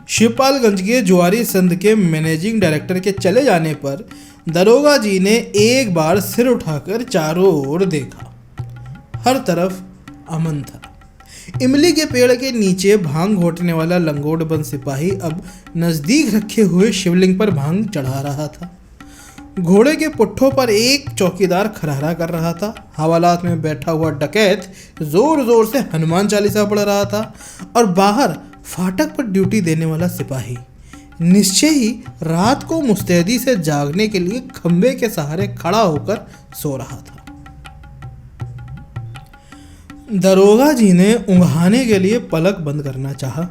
शिवपालगंज के जुआरी संघ के मैनेजिंग डायरेक्टर के चले जाने पर दरोगा जी ने एक बार सिर उठाकर चारों ओर देखा। हर तरफ अमन था। इमली के पेड़ के नीचे भांग घोटने वाला लंगोटबंद सिपाही अब नजदीक रखे हुए शिवलिंग पर भांग चढ़ा रहा था। घोड़े के पुट्ठों पर एक चौकीदार खरहरा कर रहा था। हवालात में बैठा हुआ डकैत जोर जोर से हनुमान चालीसा पढ़ रहा था और बाहर फाटक पर ड्यूटी देने वाला सिपाही निश्चय ही रात को मुस्तैदी से जागने के लिए खंबे के सहारे खड़ा होकर सो रहा था। दरोगा जी ने ऊँघाने के लिए पलक बंद करना चाहा,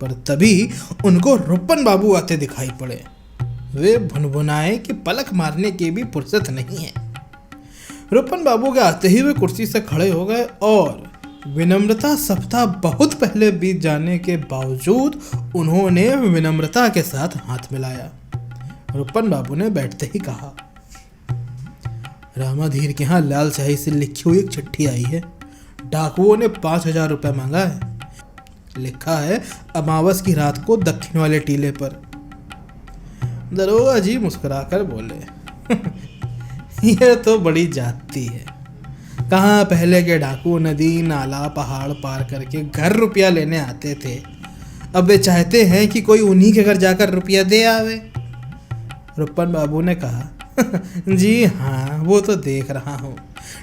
पर तभी उनको रुपन बाबू आते दिखाई पड़े। वे भुनभुनाए कि पलक मारने की भी फुर्सत नहीं है। रुपन बाबू के आते ही वे कुर्सी से खड़े हो गए और विनम्रता सप्ताह बहुत पहले बीत जाने के बावजूद उन्होंने विनम्रता के साथ हाथ मिलाया। रुपन बाबू ने बैठते ही कहा, रामाधीर के यहाँ लाल स्याही से लिखी हुई एक चिट्ठी आई है। डाकुओं ने 5,000 रुपये मांगा है। लिखा है अमावस की रात को दक्षिण वाले टीले पर। दरोगा जी मुस्कुराकर बोले, यह तो बड़ी जाती है। कहाँ पहले के डाकू नदी नाला पहाड़ पार करके घर रुपया लेने आते थे, अब वे चाहते हैं कि कोई उन्हीं के घर जाकर रुपया दे आवे। रुपन बाबू ने कहा, जी हाँ, वो तो देख रहा हूँ।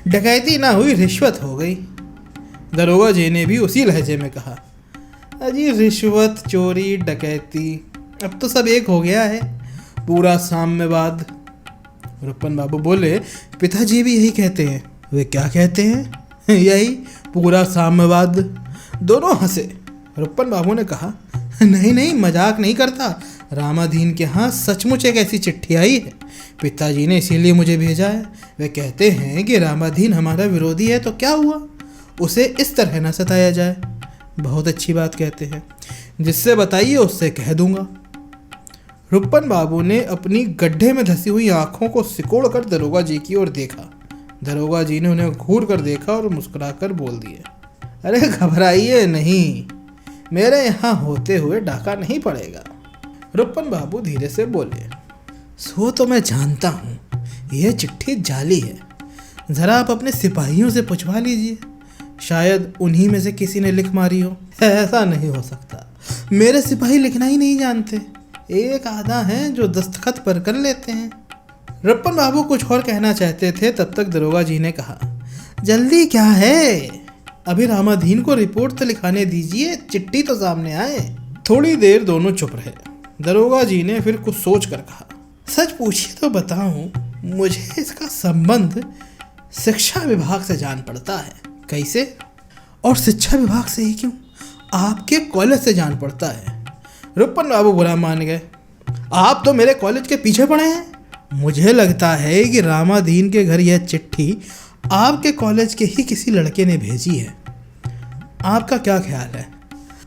डकैती ना हुई, रिश्वत हो गई। दरोगा जी ने भी उसी लहजे में कहा, अजी रिश्वत चोरी डकैती अब तो सब एक हो गया है, पूरा साम्यवाद। रुपन बाबू बोले, पिताजी भी यही कहते हैं। वे क्या कहते हैं? यही पूरा साम्यवाद। दोनों हंसे। रुपन बाबू ने कहा, नहीं नहीं, मजाक नहीं करता। रामाधीन के यहाँ सचमुच एक ऐसी चिट्ठी आई है। पिताजी ने इसीलिए मुझे भेजा है। वे कहते हैं कि रामाधीन हमारा विरोधी है तो क्या हुआ, उसे इस तरह न सताया जाए। बहुत अच्छी बात कहते हैं, जिससे बताइए उससे कह दूंगा। रुपन बाबू ने अपनी गड्ढे में धसी हुई आंखों को सिकोड़ कर दरोगा जी की ओर देखा। दरोगा जी ने उन्हें घूर कर देखा और मुस्कुराकर बोल दिए, अरे घबराइए नहीं, मेरे यहाँ होते हुए डाका नहीं पड़ेगा। रुपन बाबू धीरे से बोले, सो तो मैं जानता हूँ यह चिट्ठी जाली है। ज़रा आप अपने सिपाहियों से पूछवा लीजिए, शायद उन्हीं में से किसी ने लिख मारी हो। ऐसा नहीं हो सकता, मेरे सिपाही लिखना ही नहीं जानते। एक आधा हैं जो दस्तखत पर कर लेते हैं। रुपन बाबू कुछ और कहना चाहते थे, तब तक दरोगा जी ने कहा, जल्दी क्या है, अभी रामाधीन को रिपोर्ट तो लिखाने दीजिए, चिट्ठी तो सामने आए। थोड़ी देर दोनों चुप रहे। दरोगा जी ने फिर कुछ सोच कर कहा, सच पूछिए तो बताऊं, मुझे इसका संबंध शिक्षा विभाग से जान पड़ता है। कैसे? और शिक्षा विभाग से ही क्यों, आपके कॉलेज से जान पड़ता है। रुपन बाबू बुरा मान गए, आप तो मेरे कॉलेज के पीछे पड़े हैं। मुझे लगता है कि रामाधीन के घर यह चिट्ठी आपके कॉलेज के ही किसी लड़के ने भेजी है। आपका क्या ख्याल है?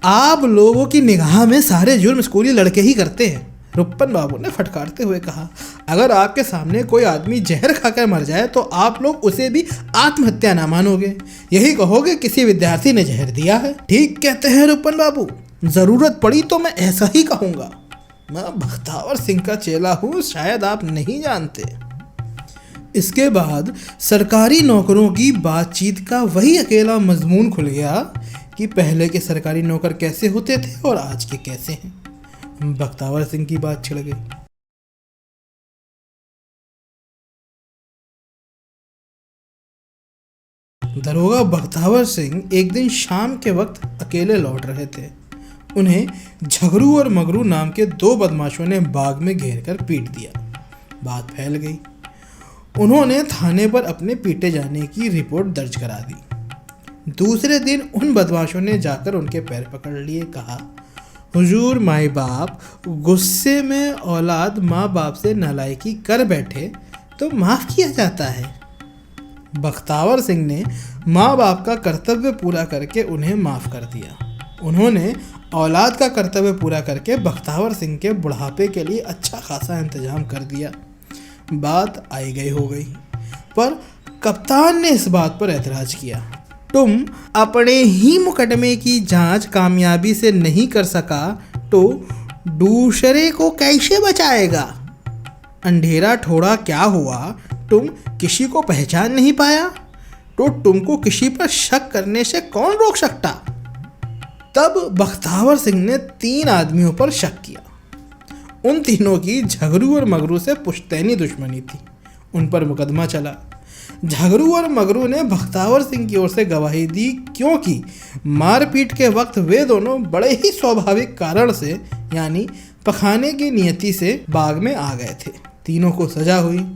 आप लोगों की निगाह में सारे जुर्म स्कूली लड़के ही करते हैं। रुपन बाबू ने फटकारते हुए कहा, अगर आपके सामने कोई आदमी जहर खाकर मर जाए तो आप लोग उसे भी आत्महत्या ना मानोगे, यही कहोगे किसी विद्यार्थी ने जहर दिया है। ठीक कहते हैं रुपन बाबू, जरूरत पड़ी तो मैं ऐसा ही कहूँगा। मैं बख्तावर सिंह का चेला हूँ, शायद आप नहीं जानते। इसके बाद सरकारी नौकरों की बातचीत का वही अकेला मजमून खुल गया कि पहले के सरकारी नौकर कैसे होते थे और आज के कैसे हैं। बख्तावर सिंह की बात छिड़ गई। दरोगा बख्तावर सिंह एक दिन शाम के वक्त अकेले लौट रहे थे। उन्हें झगरू और मगरू नाम के दो बदमाशों ने बाग में घेर कर पीट दिया। बात फैल गई। उन्होंने थाने पर अपने पीटे जाने की रिपोर्ट दर्ज करा दी। दूसरे दिन उन बदमाशों ने जाकर उनके पैर पकड़ लिए, कहा, हुजूर माई बाप गुस्से में औलाद माँ बाप से नालायकी कर बैठे तो माफ़ किया जाता है। बख्तावर सिंह ने माँ बाप का कर्तव्य पूरा करके उन्हें माफ़ कर दिया। उन्होंने औलाद का कर्तव्य पूरा करके बख्तावर सिंह के बुढ़ापे के लिए अच्छा खासा इंतजाम कर दिया। बात आई गई हो गई, पर कप्तान ने इस बात पर ऐतराज़ किया, तुम अपने ही मुकदमे की जांच कामयाबी से नहीं कर सका तो दूसरे को कैसे बचाएगा? अंधेरा थोड़ा क्या हुआ, तुम किसी को पहचान नहीं पाया तो तुमको किसी पर शक करने से कौन रोक सकता? तब बख्तावर सिंह ने 3 आदमियों पर शक किया। उन तीनों की झगरू और मगरू से पुश्तैनी दुश्मनी थी। उन पर मुकदमा चला। झगरू और मगरू ने बख्तावर सिंह की ओर से गवाही दी, क्योंकि मारपीट के वक्त वे दोनों बड़े ही स्वाभाविक कारण से यानी पखाने की नियति से बाग में आ गए थे। तीनों को सजा हुई।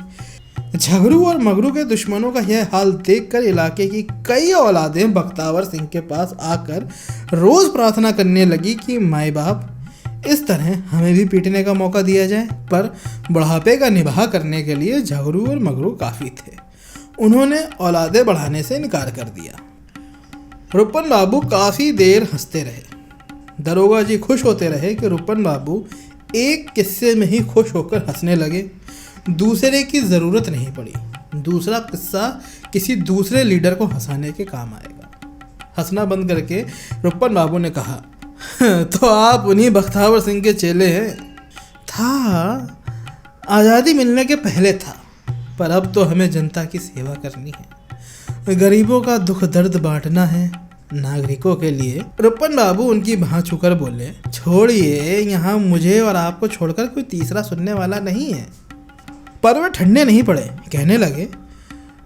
झगरू और मगरू के दुश्मनों का यह हाल देखकर इलाके की कई औलादें बख्तावर सिंह के पास आकर रोज प्रार्थना करने लगी कि माए बाप, इस तरह हमें भी पीटने का मौका दिया जाए। पर बुढ़ापे का निबाह करने के लिए झगरू और मगरू काफ़ी थे। उन्होंने औलादें बढ़ाने से इनकार कर दिया। रुपन बाबू काफ़ी देर हंसते रहे। दरोगा जी खुश होते रहे कि रुपन बाबू एक किस्से में ही खुश होकर हंसने लगे। दूसरे की ज़रूरत नहीं पड़ी। दूसरा किस्सा किसी दूसरे लीडर को हंसाने के काम आएगा। हंसना बंद करके रुपन बाबू ने कहा, तो आप उन्हीं बख्तावर सिंह के चेले हैं? था, आज़ादी मिलने के पहले था, पर अब तो हमें जनता की सेवा करनी है, गरीबों का दुख दर्द बांटना है, नागरिकों के लिए। रुपन बाबू उनकी बाँह छूकर बोले, छोड़िए, यहाँ मुझे और आपको छोड़कर कोई तीसरा सुनने वाला नहीं है। पर वे ठंडे नहीं पड़े। कहने लगे,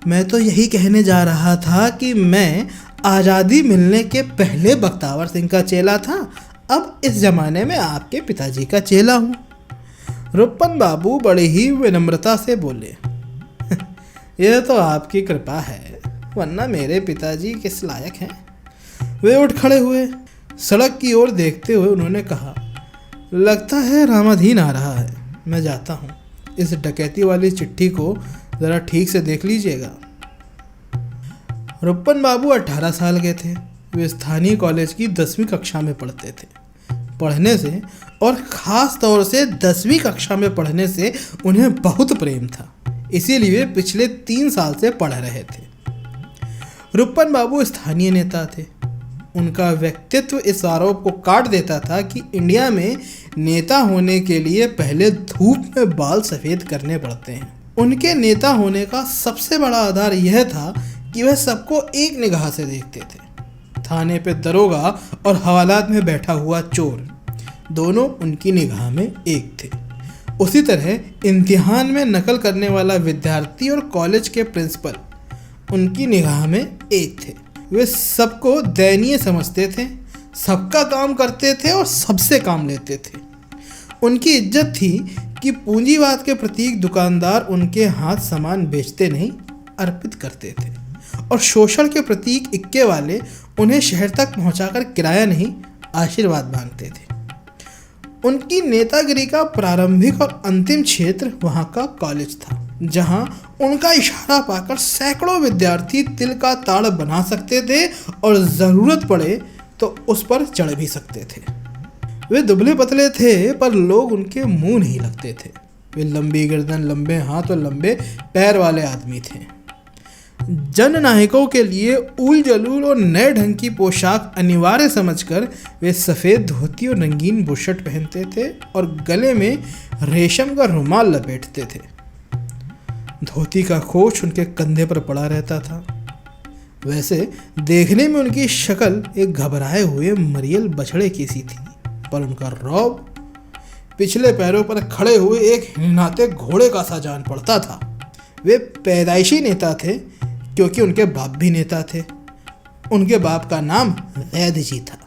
मैं तो यही कहने जा रहा था कि मैं आज़ादी मिलने के पहले बख्तावर सिंह का चेला था, अब इस ज़माने में आपके पिताजी का चेला हूँ। रुपन बाबू बड़े ही विनम्रता से बोले, यह तो आपकी कृपा है, वरना मेरे पिताजी किस लायक हैं। वे उठ खड़े हुए। सड़क की ओर देखते हुए उन्होंने कहा, लगता है रामाधीन आ रहा है, मैं जाता हूँ। इस डकैती वाली चिट्ठी को ज़रा ठीक से देख लीजिएगा। रुपन बाबू 18 साल के थे। वे स्थानीय कॉलेज की 10वीं कक्षा में पढ़ते थे। पढ़ने से और ख़ास तौर से 10वीं कक्षा में पढ़ने से उन्हें बहुत प्रेम था, इसीलिए वे पिछले 3 साल से पढ़ रहे थे। रुपन बाबू स्थानीय नेता थे। उनका व्यक्तित्व इस आरोप को काट देता था कि इंडिया में नेता होने के लिए पहले धूप में बाल सफ़ेद करने पड़ते हैं। उनके नेता होने का सबसे बड़ा आधार यह था कि वह सबको एक निगाह से देखते थे। थाने पे दरोगा और हवालात में बैठा हुआ चोर, दोनों उनकी निगाह में एक थे। उसी तरह इम्तिहान में नकल करने वाला विद्यार्थी और कॉलेज के प्रिंसिपल उनकी निगाह में एक थे। वे सबको दयनीय समझते थे, सबका काम करते थे और सबसे काम लेते थे। उनकी इज्जत थी कि पूंजीवाद के प्रतीक दुकानदार उनके हाथ सामान बेचते नहीं, अर्पित करते थे, और शोषण के प्रतीक इक्के वाले उन्हें शहर तक पहुंचाकर किराया नहीं, आशीर्वाद मांगते थे। उनकी नेतागिरी का प्रारंभिक और अंतिम क्षेत्र वहाँ का कॉलेज था, जहाँ उनका इशारा पाकर सैकड़ों विद्यार्थी तिल का ताड़ बना सकते थे और ज़रूरत पड़े तो उस पर चढ़ भी सकते थे। वे दुबले पतले थे, पर लोग उनके मुंह नहीं लगते थे। वे लंबी गर्दन, लंबे हाथ और लंबे पैर वाले आदमी थे। जननायकों के लिए ऊल जलूल और नए ढंग की पोशाक अनिवार्य समझकर वे सफ़ेद धोती और रंगीन बुशर्ट पहनते थे और गले में रेशम का रुमाल लपेटते थे। धोती का खोच उनके कंधे पर पड़ा रहता था। वैसे देखने में उनकी शक्ल एक घबराए हुए मरियल बछड़े की सी थी, पर उनका रौब पिछले पैरों पर खड़े हुए एक हिनहाते घोड़े का सा जान पड़ता था। वे पैदाइशी नेता थे, क्योंकि उनके बाप भी नेता थे। उनके बाप का नाम वैद जी था।